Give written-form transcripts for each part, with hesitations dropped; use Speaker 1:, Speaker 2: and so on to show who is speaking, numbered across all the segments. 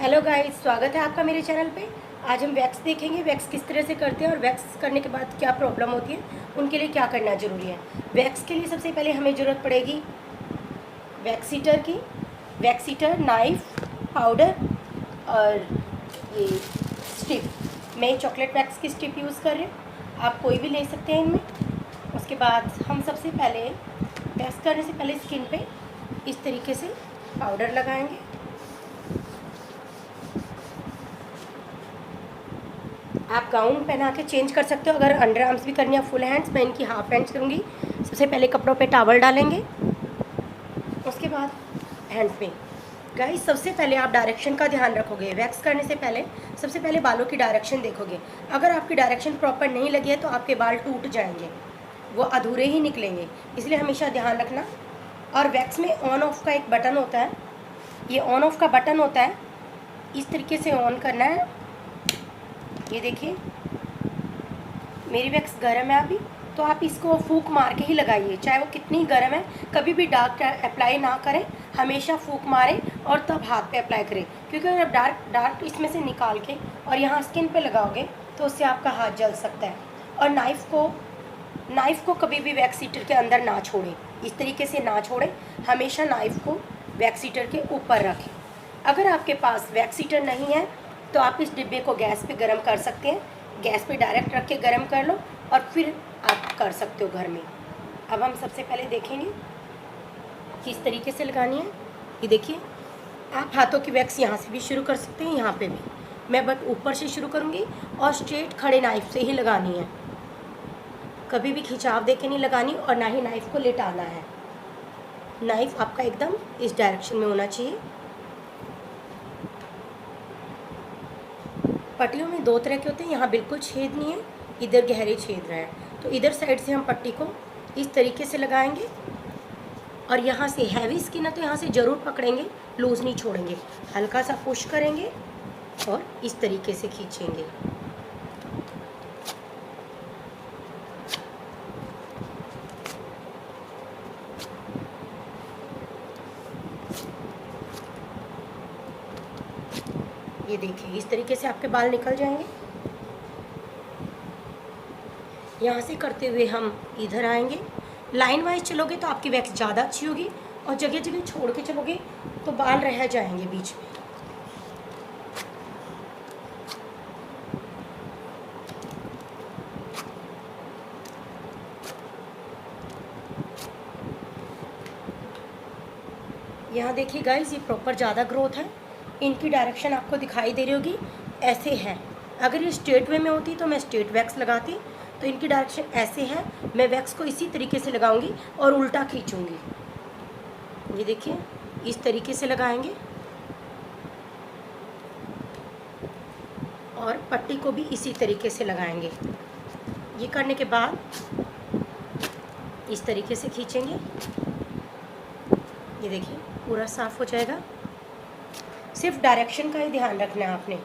Speaker 1: Hello guys, स्वागत है आपका मेरे चैनल पे। आज हम वैक्स देखेंगे, वैक्स किस तरह से करते हैं और वैक्स करने के बाद क्या प्रॉब्लम होती है, उनके लिए क्या करना ज़रूरी है। वैक्स के लिए सबसे पहले हमें ज़रूरत पड़ेगी वैक्स हीटर की। वैक्स हीटर, नाइफ, पाउडर और ये स्टिप। मैं चॉकलेट वैक्स की स्टिप यूज़ कर रही हूँ, आप कोई भी ले सकते हैं इनमें। उसके बाद हम सबसे पहले वैक्स करने से पहले स्किन पे इस तरीके से पाउडर लगाएंगे। आप गाउन पहना के चेंज कर सकते हो, अगर अंडर आर्म्स भी करनी है फुल हैंड्स। मैं इनकी हाफ हैंड्स करूँगी। सबसे पहले कपड़ों पे टॉवल डालेंगे, उसके बाद हैंड्स पे। गाइस, सबसे पहले आप डायरेक्शन का ध्यान रखोगे। वैक्स करने से पहले सबसे पहले बालों की डायरेक्शन देखोगे। अगर आपकी डायरेक्शन प्रॉपर नहीं लगी है तो आपके बाल टूट जाएंगे, वो अधूरे ही निकलेंगे, इसलिए हमेशा ध्यान रखना। और वैक्स में ऑन ऑफ का एक बटन होता है, ये ऑन ऑफ का बटन होता है, इस तरीके से ऑन करना है। ये देखिए, मेरी वैक्स गर्म है अभी, तो आप इसको फूंक मार के ही लगाइए, चाहे वो कितनी गर्म है। कभी भी डार्क अप्लाई ना करें, हमेशा फूंक मारें और तब हाथ पे अप्लाई करें, क्योंकि अगर डार्क इसमें से निकाल के और यहाँ स्किन पे लगाओगे तो उससे आपका हाथ जल सकता है। और नाइफ़ को कभी भी वैक्स हीटर के अंदर ना छोड़ें, इस तरीके से ना छोड़ें, हमेशा नाइफ़ को वैक्स हीटर के ऊपर रखें। अगर आपके पास वैक्स हीटर नहीं है तो आप इस डिब्बे को गैस पे गर्म कर सकते हैं। गैस पे डायरेक्ट रख के गर्म कर लो और फिर आप कर सकते हो घर में। अब हम सबसे पहले देखेंगे किस तरीके से लगानी है। ये देखिए, आप हाथों की वैक्स यहाँ से भी शुरू कर सकते हैं, यहाँ पे भी। मैं बट ऊपर से शुरू करूँगी और स्ट्रेट खड़े नाइफ से ही लगानी है, कभी भी खिंचाव दे के नहीं लगानी और ना ही नाइफ को लेटाना है। नाइफ आपका एकदम इस डायरेक्शन में होना चाहिए। पट्टियों में दो तरह के होते हैं, यहाँ बिल्कुल छेद नहीं है, इधर गहरे छेद रहे हैं, तो इधर साइड से हम पट्टी को इस तरीके से लगाएंगे। और यहाँ से हैवी स्किन है तो यहाँ से ज़रूर पकड़ेंगे, लूज़ नहीं छोड़ेंगे, हल्का सा पुश करेंगे और इस तरीके से खींचेंगे। ये देखिए, इस तरीके से आपके बाल निकल जाएंगे। यहाँ से करते हुए हम इधर आएंगे। लाइन वाइज चलोगे तो आपकी वैक्स ज़्यादा अच्छी होगी, और जगह जगह छोड़ के चलोगे तो बाल रह जाएंगे बीच में। यहाँ देखिए गाइस, ये प्रॉपर ज़्यादा ग्रोथ है। इनकी डायरेक्शन आपको दिखाई दे रही होगी, ऐसे है। अगर ये स्ट्रेट वे में होती तो मैं स्ट्रेट वैक्स लगाती, तो इनकी डायरेक्शन ऐसे है। मैं वैक्स को इसी तरीके से लगाऊंगी और उल्टा खींचूंगी। ये देखिए, इस तरीके से लगाएंगे और पट्टी को भी इसी तरीके से लगाएंगे। ये करने के बाद इस तरीके से खींचेंगे। ये देखिए, पूरा साफ हो जाएगा। सिर्फ डायरेक्शन का ही ध्यान रखना है आपने।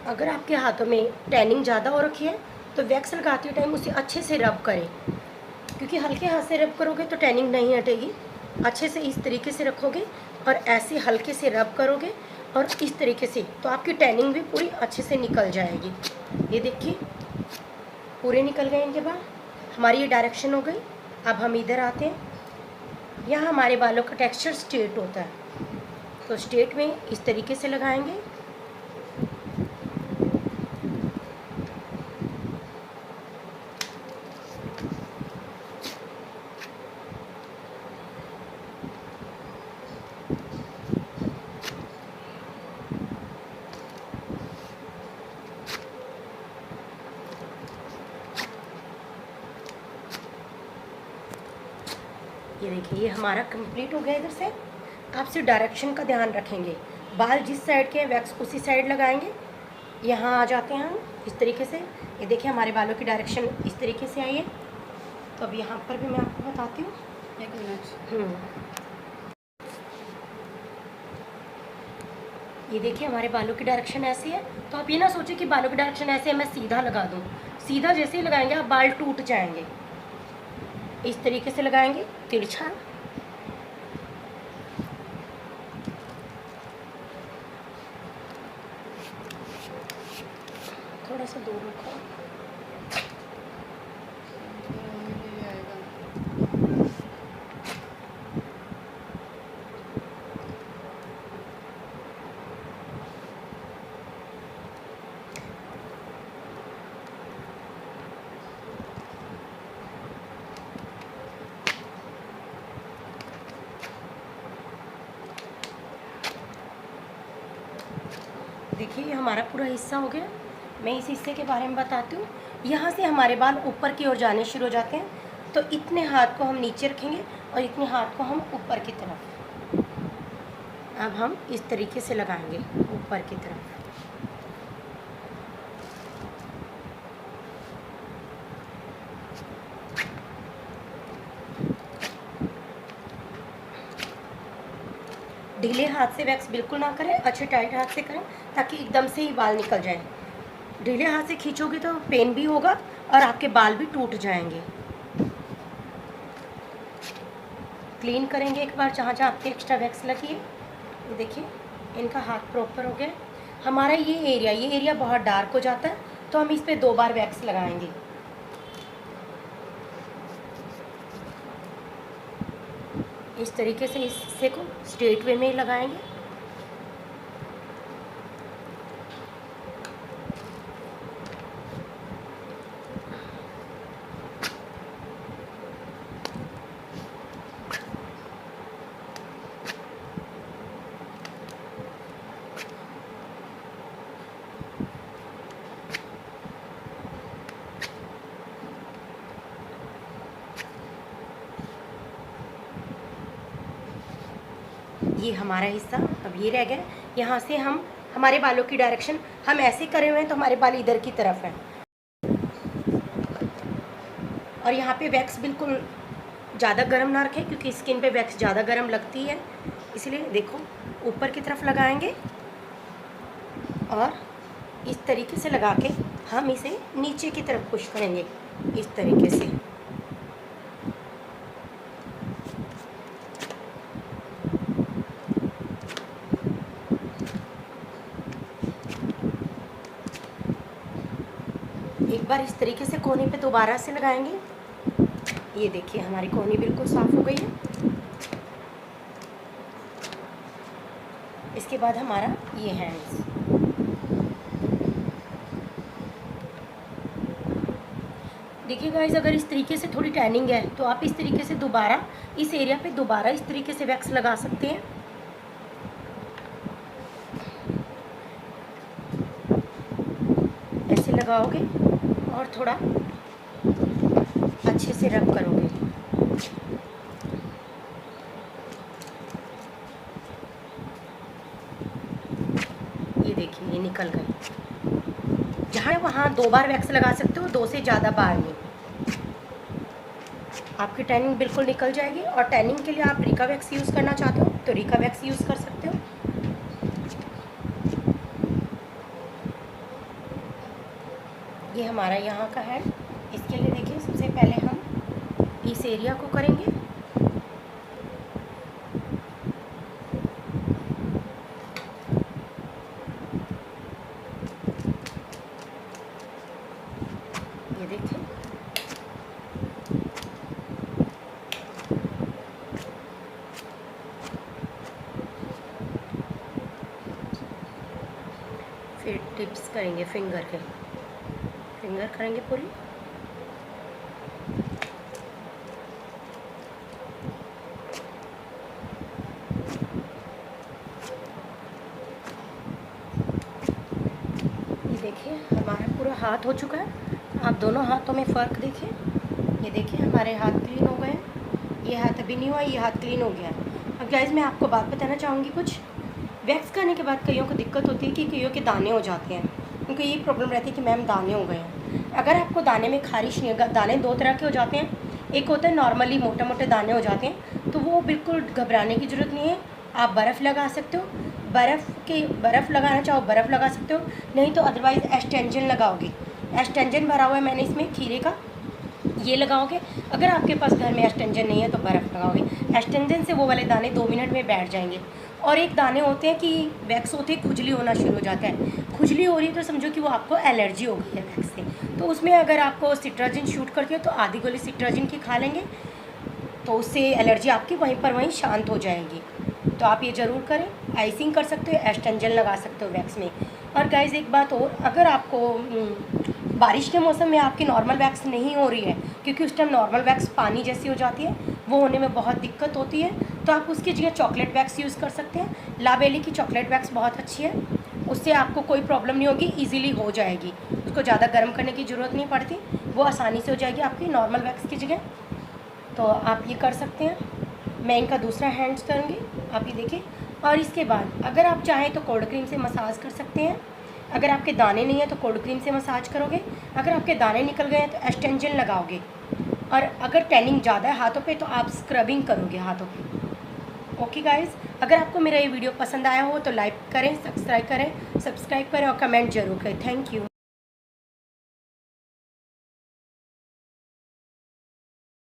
Speaker 1: अगर आपके हाथों में टैनिंग ज़्यादा हो रखी है तो वैक्स लगाते टाइम उसे अच्छे से रब करें, क्योंकि हल्के हाथ से रब करोगे तो टैनिंग नहीं हटेगी। अच्छे से इस तरीके से रखोगे और ऐसे हल्के से रब करोगे और इस तरीके से, तो आपकी टैनिंग भी पूरी अच्छे से निकल जाएगी। ये देखिए, पूरे निकल गए इनके बाद। हमारी ये डायरेक्शन हो गई। अब हम इधर आते हैं। यहाँ हमारे बालों का टेक्सचर स्ट्रेट होता है, तो स्ट्रेट में इस तरीके से लगाएंगे। ये देखिए, ये हमारा कंप्लीट हो गया। इधर से आप सिर्फ डायरेक्शन का ध्यान रखेंगे। बाल जिस साइड के वैक्स उसी साइड लगाएंगे। यहाँ आ जाते हैं हम इस तरीके से। ये देखिए, हमारे बालों की डायरेक्शन इस तरीके से आई है। तो अब यहाँ पर भी मैं आपको बताती हूँ।
Speaker 2: एक मिनट।
Speaker 1: ये देखिए हमारे बालों की डायरेक्शन ऐसी है, तो आप ये ना सोचिए कि बालों की डायरेक्शन ऐसे है मैं सीधा लगा दूँ। सीधा जैसे ही लगाएंगे आप बाल टूट जाएंगे। इस तरीके से लगाएंगे तिरछा, थोड़ा सा दूर रखो। देखिए ये हमारा पूरा हिस्सा हो गया। मैं इस हिस्से के बारे में बताती हूँ। यहाँ से हमारे बाल ऊपर की ओर जाने शुरू हो जाते हैं, तो इतने हाथ को हम नीचे रखेंगे और इतने हाथ को हम ऊपर की तरफ। अब हम इस तरीके से लगाएंगे ऊपर की तरफ। ढीले हाथ से वैक्स बिल्कुल ना करें, अच्छे टाइट हाथ से करें ताकि एकदम से ही बाल निकल जाए। ढीले हाथ से खींचोगे तो पेन भी होगा और आपके बाल भी टूट जाएंगे। क्लीन करेंगे एक बार जहाँ जहाँ आपके एक्स्ट्रा वैक्स लगी है। ये देखिए इनका हाथ प्रॉपर हो गया। हमारा ये एरिया बहुत डार्क हो जाता है, तो हम इस पर 2 बार वैक्स लगाएंगे। इस तरीके से इस हिस्से को स्ट्रेट वे में ही लगाएंगे। ये हमारा हिस्सा अब ये रह गया। यहाँ से हम हमारे बालों की डायरेक्शन हम ऐसे करे हुए हैं तो हमारे बाल इधर की तरफ हैं, और यहाँ पे वैक्स बिल्कुल ज़्यादा गर्म ना रखें क्योंकि स्किन पे वैक्स ज़्यादा गर्म लगती है। इसलिए देखो ऊपर की तरफ लगाएंगे और इस तरीके से लगा के हम इसे नीचे की तरफ पुश करेंगे इस तरीके से। एक बार इस तरीके से कोने पे दोबारा से लगाएंगे। ये देखिए हमारी कोहनी बिल्कुल साफ़ हो गई है। इसके बाद हमारा ये हैंड्स, देखिए गाइस अगर इस तरीके से थोड़ी टैनिंग है तो आप इस तरीके से दोबारा इस एरिया पे दोबारा इस तरीके से वैक्स लगा सकते हैं। ऐसे लगाओगे और थोड़ा अच्छे से रब करोगे। ये देखिए ये निकल गए। जहाँ वहाँ 2 बार वैक्स लगा सकते हो, 2 से ज़्यादा बार नहीं। आपकी टैनिंग बिल्कुल निकल जाएगी। और टैनिंग के लिए आप रिका वैक्स यूज़ करना चाहते हो तो रिका वैक्स यूज़ कर सकते हो। ये हमारा यहाँ का है। इसके लिए देखिए सबसे पहले हम इस एरिया को करेंगे। ये देखिए फिर टिप्स करेंगे, फिंगर करेंगे पूरी। ये देखिए हमारा पूरा हाथ हो चुका है। आप दोनों हाथों में फ़र्क देखिए। ये देखिए हमारे हाथ क्लीन हो गए। ये हाथ अभी नहीं हुआ, ये हाथ क्लीन हो गया। अब गाइस मैं आपको बात बताना चाहूँगी। कुछ वैक्स करने के बाद कईयों को दिक्कत होती है कि कईयों के दाने हो जाते हैं। उनको ये प्रॉब्लम रहती है कि मैम दाने हो गए हैं। अगर आपको दाने में खारिश नहीं होगा, दाने 2 तरह के हो जाते हैं। एक होता है नॉर्मली मोटे मोटे दाने हो जाते हैं, तो वो बिल्कुल घबराने की ज़रूरत नहीं है। आप बर्फ़ लगा सकते हो, बर्फ़ लगाना चाहो बर्फ़ लगा सकते हो, नहीं तो अदरवाइज़ एक्सटेंशन लगाओगे। एक्सटेंशन भरा हुआ है मैंने इसमें खीरे का, ये लगाओगे। अगर आपके पास घर में एक्सटेंशन नहीं है तो बर्फ़ लगाओगे। एक्सटेंशन से वो वाले दाने 2 मिनट में बैठ जाएंगे। और एक दाने होते हैं कि वैक्स होती है, खुजली होना शुरू हो जाता है। खुजली हो रही है तो समझो कि वो आपको एलर्जी हो गई है वैक्स से। तो उसमें अगर आपको सिट्राजिन शूट करती है तो आधी गोली सिट्राजिन की खा लेंगे, तो उससे एलर्जी आपकी वहीं शांत हो जाएगी। तो आप ये ज़रूर करें। आइसिंग कर सकते हो, एक्सटेंशन लगा सकते हो वैक्स में। और गाइज़ एक बात और, अगर आपको बारिश के मौसम में आपकी नॉर्मल वैक्स नहीं हो रही है, क्योंकि उस टाइम नॉर्मल वैक्स पानी जैसी हो जाती है, वो होने में बहुत दिक्कत होती है, तो आप उसकी जगह चॉकलेट वैक्स यूज़ कर सकते हैं। लावेली की चॉकलेट वैक्स बहुत अच्छी है, उससे आपको कोई प्रॉब्लम नहीं होगी, ईजिली हो जाएगी। उसको ज़्यादा गर्म करने की ज़रूरत नहीं पड़ती, वो आसानी से हो जाएगी आपकी नॉर्मल वैक्स की जगह। तो आप ये कर सकते हैं। मैं इनका दूसरा हैंड्स करूँगी, आप ये देखिए। और इसके बाद अगर आप चाहें तो कोल्ड क्रीम से मसाज कर सकते हैं। अगर आपके दाने नहीं हैं तो कोल्ड क्रीम से मसाज करोगे। अगर आपके दाने निकल गए हैं तो एक्सटेंशन लगाओगे। और अगर टैनिंग ज़्यादा है हाथों पे तो आप स्क्रबिंग करोगे हाथों पे। ओके गाइज़, अगर आपको मेरा ये वीडियो पसंद आया हो तो लाइक करें, सब्सक्राइब करें और कमेंट जरूर करें। Thank you.